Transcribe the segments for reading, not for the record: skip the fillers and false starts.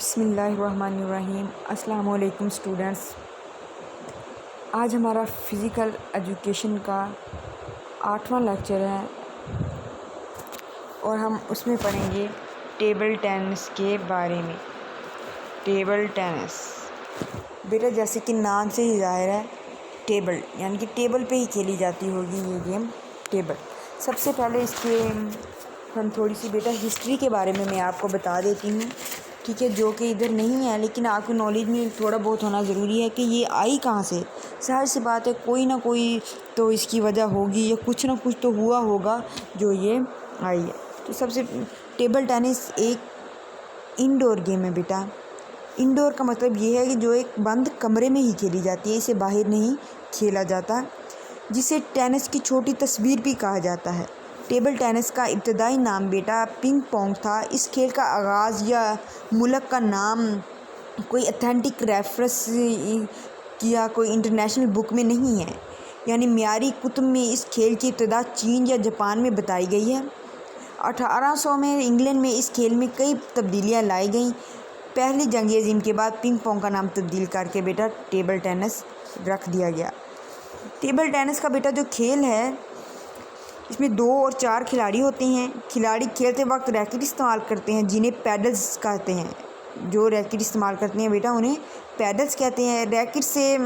بسم اللہ الرحمن الرحیم۔ السلام علیکم اسٹوڈنٹس، آج ہمارا فزیکل ایجوکیشن کا 8واں لیکچر ہے اور ہم اس میں پڑھیں گے ٹیبل ٹینس کے بارے میں۔ ٹیبل ٹینس بیٹا جیسے کہ نام سے ہی ظاہر ہے، ٹیبل یعنی کہ ٹیبل پہ ہی کھیلی جاتی ہوگی یہ گیم ٹیبل۔ سب سے پہلے اس کے ہم تھوڑی سی بیٹا ہسٹری کے بارے میں آپ کو بتا دیتی ہوں، ٹھیک ہے، جو کہ ادھر نہیں ہے لیکن آپ کو نالج میں تھوڑا بہت ہونا ضروری ہے کہ یہ آئی کہاں سے۔ ظاہر سی بات ہے کوئی نہ کوئی تو اس کی وجہ ہوگی یا کچھ نہ کچھ تو ہوا ہوگا جو یہ آئی ہے۔ تو سب سے ٹیبل ٹینس ایک انڈور گیم ہے بیٹا۔ انڈور کا مطلب یہ ہے کہ جو ایک بند کمرے میں ہی کھیلی جاتی ہے، اسے باہر نہیں کھیلا جاتا، جسے ٹینس کی چھوٹی تصویر بھی کہا جاتا ہے۔ ٹیبل ٹینس کا ابتدائی نام بیٹا پنگ پونگ تھا۔ اس کھیل کا آغاز یا ملک کا نام کوئی اتھینٹک ریفرنس یا کوئی انٹرنیشنل بک میں نہیں ہے، یعنی معیاری کتب میں اس کھیل کی ابتدا چین یا جاپان میں بتائی گئی ہے۔ 1800 میں انگلینڈ میں اس کھیل میں کئی تبدیلیاں لائی گئیں۔ پہلی جنگ عظیم کے بعد پنگ پونگ کا نام تبدیل کر کے بیٹا ٹیبل ٹینس رکھ دیا گیا۔ ٹیبل ٹینس کا بیٹا جو کھیل ہے، اس میں 2 اور 4 کھلاڑی ہوتے ہیں۔ کھلاڑی کھیلتے وقت ریکٹ استعمال کرتے ہیں جنہیں پیڈلز کہتے ہیں۔ جو ریکٹ استعمال کرتے ہیں بیٹا انہیں پیڈلز کہتے ہیں۔ ریکٹ سے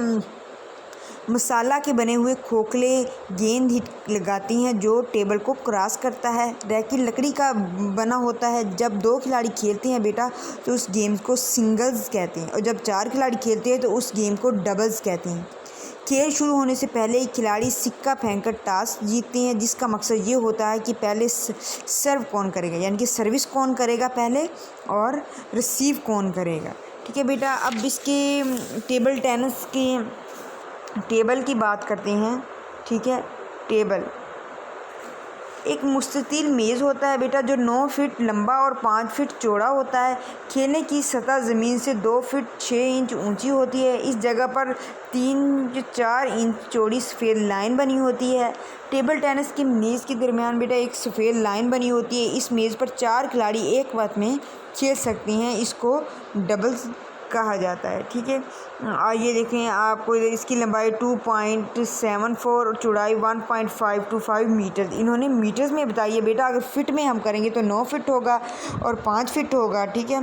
مسالہ کے بنے ہوئے کھوکھلے گیند ہٹ لگاتی ہیں جو ٹیبل کو کراس کرتا ہے۔ ریکٹ لکڑی کا بنا ہوتا ہے۔ جب 2 کھلاڑی کھیلتے ہیں بیٹا تو اس گیم کو سنگلز کہتے ہیں، اور جب 4 کھلاڑی کھیلتے ہیں تو اس گیم کو ڈبلز کہتے ہیں۔ کھیل شروع ہونے سے پہلے ایک کھلاڑی سکہ پھینک کر ٹاس جیتتے ہیں، جس کا مقصد یہ ہوتا ہے کہ پہلے سرو کون کرے گا، یعنی کہ سروس کون کرے گا پہلے اور ریسیو کون کرے گا، ٹھیک ہے بیٹا۔ اب اس کے ٹیبل ٹینس کے ٹیبل کی بات کرتے ہیں، ٹھیک ہے۔ ٹیبل ایک مستطیل میز ہوتا ہے بیٹا جو 9 فٹ لمبا اور 5 فٹ چوڑا ہوتا ہے۔ کھیلنے کی سطح زمین سے 2 فٹ 6 انچ اونچی ہوتی ہے۔ اس جگہ پر 3-4 انچ چوڑی سفید لائن بنی ہوتی ہے۔ ٹیبل ٹینس کی میز کے درمیان بیٹا ایک سفید لائن بنی ہوتی ہے۔ اس میز پر 4 کھلاڑی ایک وقت میں کھیل سکتے ہیں، اس کو ڈبلز کہا جاتا ہے، ٹھیک ہے۔ آئیے دیکھیں آپ کو اس کی لمبائی 2.74 اور چوڑائی 1.525 میٹر انہوں نے میٹرز میں بتائی ہے بیٹا۔ اگر فٹ میں ہم کریں گے تو 9 فٹ ہوگا اور 5 فٹ ہوگا، ٹھیک ہے،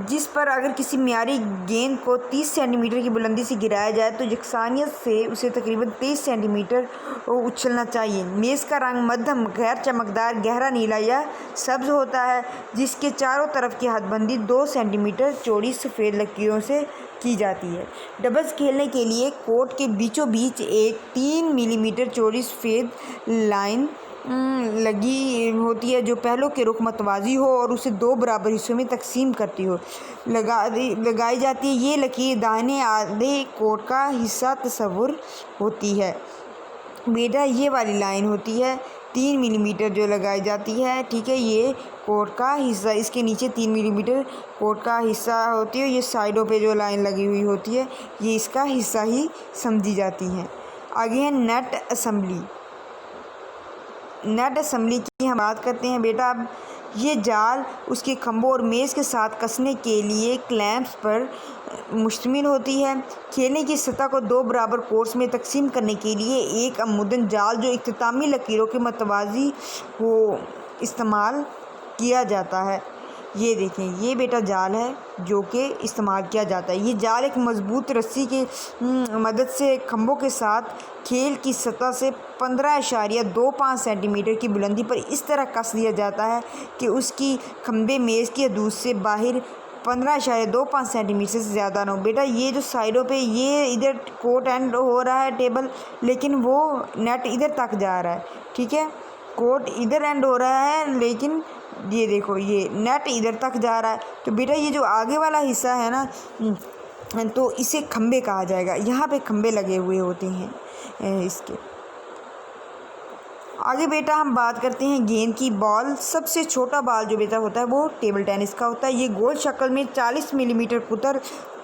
جس پر اگر کسی معیاری گیند کو 30 سینٹی میٹر کی بلندی سے گرایا جائے تو یکسانیت سے اسے تقریباً 23 سینٹی میٹر اچھلنا چاہیے۔ میز کا رنگ مدھم غیر چمکدار گہرا نیلا یا سبز ہوتا ہے، جس کے چاروں طرف کی حد بندی 2 سینٹی میٹر چوڑی سفید لکیروں سے کی جاتی ہے۔ ڈبلز کھیلنے کے لیے کورٹ کے بیچوں بیچ ایک 3 ملی میٹر چوڑی سفید لائن لگی ہوتی ہے جو پہلوں کے رخ متوازی ہو اور اسے 2 برابر حصوں میں تقسیم کرتی ہو لگائی جاتی ہے۔ یہ لکیر داہنے آدھے کورٹ کا حصہ تصور ہوتی ہے بیٹا۔ یہ والی لائن ہوتی ہے 3 ملی میٹر جو لگائی جاتی ہے، ٹھیک ہے، یہ کورٹ کا حصہ، اس کے نیچے 3 ملی میٹر کورٹ کا حصہ ہوتی ہے۔ یہ سائڈوں پہ جو لائن لگی ہوئی ہوتی ہے یہ اس کا حصہ ہی سمجھی جاتی ہیں۔ آگے ہے نیٹ اسمبلی۔ نیٹ اسمبلی کی ہم بات کرتے ہیں بیٹا۔ اب یہ جال اس کے کھمبوں اور میز کے ساتھ کسنے کے لیے کلیمپس پر مشتمل ہوتی ہے۔ کھیلنے کی سطح کو 2 برابر کورٹس میں تقسیم کرنے کے لیے ایک عموداً جال جو اختتامی لکیروں کے متوازی ہو استعمال کیا جاتا ہے۔ یہ دیکھیں یہ بیٹا جال ہے جو کہ استعمال کیا جاتا ہے۔ یہ جال ایک مضبوط رسی کی مدد سے کھمبوں کے ساتھ کھیل کی سطح سے 15.25 سینٹی میٹر کی بلندی پر اس طرح کس دیا جاتا ہے کہ اس کی کھمبے میز کی حدود سے باہر 15.25 سینٹی میٹر سے زیادہ نہ ہو۔ بیٹا یہ جو سائڈوں پہ یہ ادھر کورٹ اینڈ ہو رہا ہے ٹیبل، لیکن وہ نیٹ ادھر تک جا رہا ہے، ٹھیک ہے، کورٹ ادھر اینڈ ہو رہا ہے لیکن یہ دیکھو یہ نیٹ ادھر تک جا رہا ہے۔ تو بیٹا یہ جو آگے والا حصہ ہے نا تو اسے کھمبے کہا جائے گا، یہاں پہ کھمبے لگے ہوئے ہوتے ہیں اس کے۔ آگے بیٹا ہم بات کرتے ہیں گیند کی۔ بال، سب سے چھوٹا بال جو بیٹا ہوتا ہے وہ ٹیبل ٹینس کا ہوتا ہے۔ یہ گول شکل میں 40 ملی میٹر قطر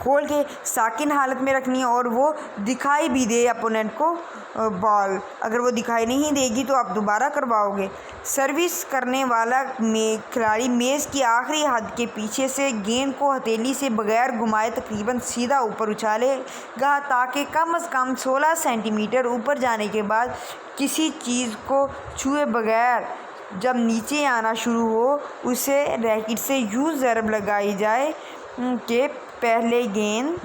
کھول کے ساکن حالت میں رکھنی ہے اور وہ دکھائی بھی دے اپوننٹ کو بال، اگر وہ دکھائی نہیں دے گی تو آپ دوبارہ کرواؤ گے۔ سروس کرنے والا کھلاڑی میز کی آخری حد کے پیچھے سے گیند کو ہتھیلی سے بغیر گھمائے تقریباً سیدھا اوپر اچھالے گا تاکہ کم از کم 16 سینٹی میٹر اوپر جانے کے بعد کسی چیز کو چھوئے بغیر جب نیچے آنا شروع ہو اسے ریکٹ سے یوں ضرب لگائی جائے کہ پہلے گیند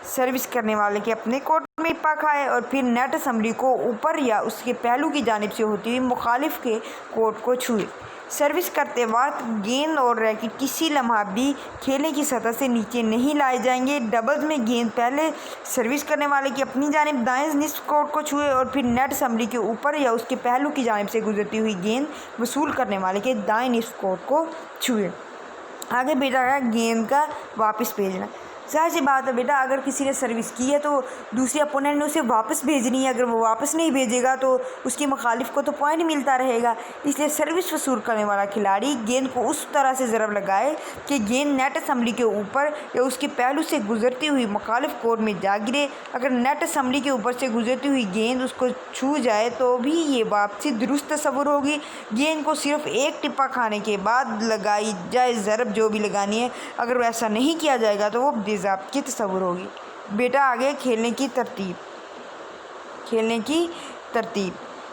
سروس کرنے والے کے اپنے کورٹ میں ٹپا کھائے اور پھر نیٹ اسمبلی کو اوپر یا اس کے پہلو کی جانب سے ہوتی ہوئی مخالف کے کورٹ کو چھوئے۔ سروس کرتے وقت گیند اور ریکٹ کسی لمحہ بھی کھیلے کی سطح سے نیچے نہیں لائے جائیں گے۔ ڈبلز میں گیند پہلے سروس کرنے والے کی اپنی جانب دائیں نصف کورٹ کو چھوئے اور پھر نیٹ اسمبلی کے اوپر یا اس کے پہلو کی جانب سے گزرتی ہوئی گیند وصول کرنے والے کے دائیں نصف کورٹ کو چھوئے۔ آگے بیٹا ہے گیند کا واپس بھیجنا۔ ظاہر سی بات ہے بیٹا، اگر کسی نے سروس کی ہے تو دوسرے اپوننٹ نے اسے واپس بھیجنی ہے، اگر وہ واپس نہیں بھیجے گا تو اس کے مخالف کو تو پوائنٹ ملتا رہے گا، اس لیے سروس وصول کرنے والا کھلاڑی گیند کو اس طرح سے ضرب لگائے کہ گیند نیٹ اسمبلی کے اوپر یا اس کے پہلو سے گزرتی ہوئی مخالف کورٹ میں جا گرے۔ اگر نیٹ اسمبلی کے اوپر سے گزرتی ہوئی گیند اس کو چھو جائے تو بھی یہ واپسی درست تصور ہوگی۔ گیند کو صرف ایک ٹپا کھانے کے بعد لگائی جائے ضرب جو بھی لگانی ہے، اگر ایسا نہیں کیا جائے گا تو وہ بے ضابطگی تصور ہوگی۔ بیٹا آگے کھیلنے کی ترتیب۔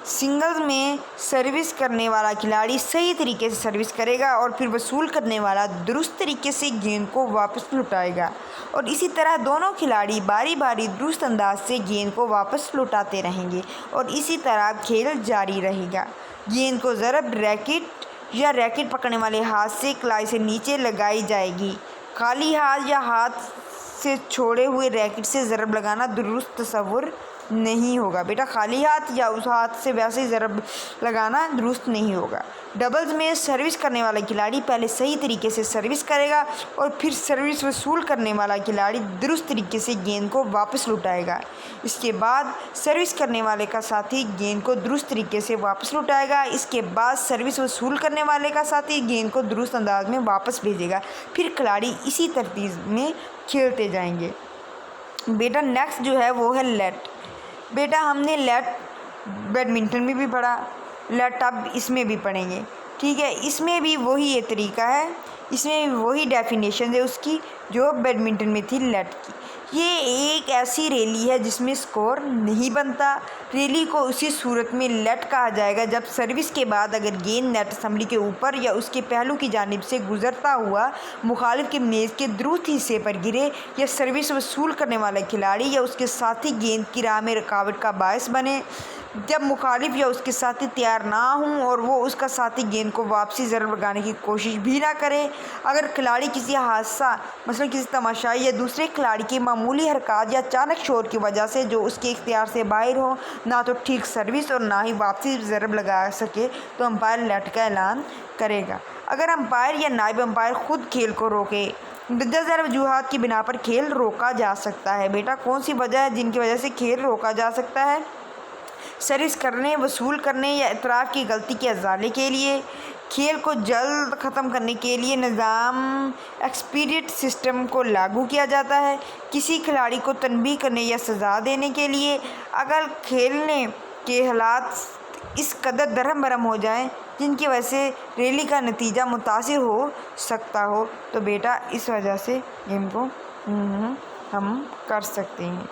سنگلز میں سروس کرنے والا کھلاڑی صحیح طریقے سے سروس کرے گا اور پھر وصول کرنے والا درست طریقے سے گیند کو واپس لوٹائے گا، اور اسی طرح دونوں کھلاڑی باری باری درست انداز سے گیند کو واپس لوٹاتے رہیں گے اور اسی طرح کھیل جاری رہے گا۔ گیند کو ضرب ریکٹ یا ریکٹ پکڑنے والے ہاتھ سے کلائی سے نیچے لگائی جائے گی۔ خالی ہاتھ یا ہاتھ سے چھوڑے ہوئے ریکٹ سے ضرب لگانا درست تصور نہیں ہوگا۔ بیٹا خالی ہاتھ یا اس ہاتھ سے ویسے ضرب لگانا درست نہیں ہوگا۔ ڈبلز میں سروس کرنے والا کھلاڑی پہلے صحیح طریقے سے سروس کرے گا اور پھر سروس وصول کرنے والا کھلاڑی درست طریقے سے گیند کو واپس لوٹائے گا۔ اس کے بعد سروس کرنے والے کا ساتھی گیند کو درست طریقے سے واپس لوٹائے گا۔ اس کے بعد سروس وصول کرنے والے کا ساتھی گیند کو درست انداز میں واپس بھیجے گا۔ پھر کھلاڑی اسی ترتیب میں کھیلتے جائیں گے۔ بیٹا نیکسٹ جو ہے وہ ہے لیٹ۔ بیٹا ہم نے لیٹ بیڈمنٹن میں بھی پڑھا، لیٹ اب اس میں بھی پڑھیں گے، ٹھیک ہے۔ اس میں بھی وہی یہ طریقہ ہے، اس میں بھی وہی ڈیفینیشن ہے اس کی جو بیڈمنٹن میں تھی لیٹ کی۔ یہ ایک ایسی ریلی ہے جس میں سکور نہیں بنتا۔ ریلی کو اسی صورت میں لیٹ کہا جائے گا جب سروس کے بعد اگر گیند نیٹ اسمبلی کے اوپر یا اس کے پہلو کی جانب سے گزرتا ہوا مخالف کے میز کے درست حصے پر گرے، یا سروس وصول کرنے والا کھلاڑی یا اس کے ساتھی گیند کی راہ میں رکاوٹ کا باعث بنے۔ جب مخالف یا اس کے ساتھی تیار نہ ہوں اور وہ اس کا ساتھی گیند کو واپسی ضرب لگانے کی کوشش بھی نہ کرے۔ اگر کھلاڑی کسی حادثہ مثلا کسی تماشائی یا دوسرے کھلاڑی کی معمولی حرکات یا اچانک شور کی وجہ سے جو اس کے اختیار سے باہر ہو، نہ تو ٹھیک سروس اور نہ ہی واپسی ضرب لگا سکے تو امپائر لیٹ کا اعلان کرے گا۔ اگر امپائر یا نائب امپائر خود کھیل کو روکے، مندرجہ ذیل وجوہات کی بنا پر کھیل روکا جا سکتا ہے۔ بیٹا کون سی وجہ ہے جن کی وجہ سے کھیل روکا جا سکتا ہے؟ سروس کرنے، وصول کرنے یا اطراف کی غلطی کے ازالے کے لیے، کھیل کو جلد ختم کرنے کے لیے نظام ایکسپیڈیٹ سسٹم کو لاگو کیا جاتا ہے، کسی کھلاڑی کو تنبیہ کرنے یا سزا دینے کے لیے، اگر کھیلنے کے حالات اس قدر درہم برہم ہو جائیں جن کی وجہ سے ریلی کا نتیجہ متاثر ہو سکتا ہو تو بیٹا اس وجہ سے گیم کو ہم کر سکتے ہیں۔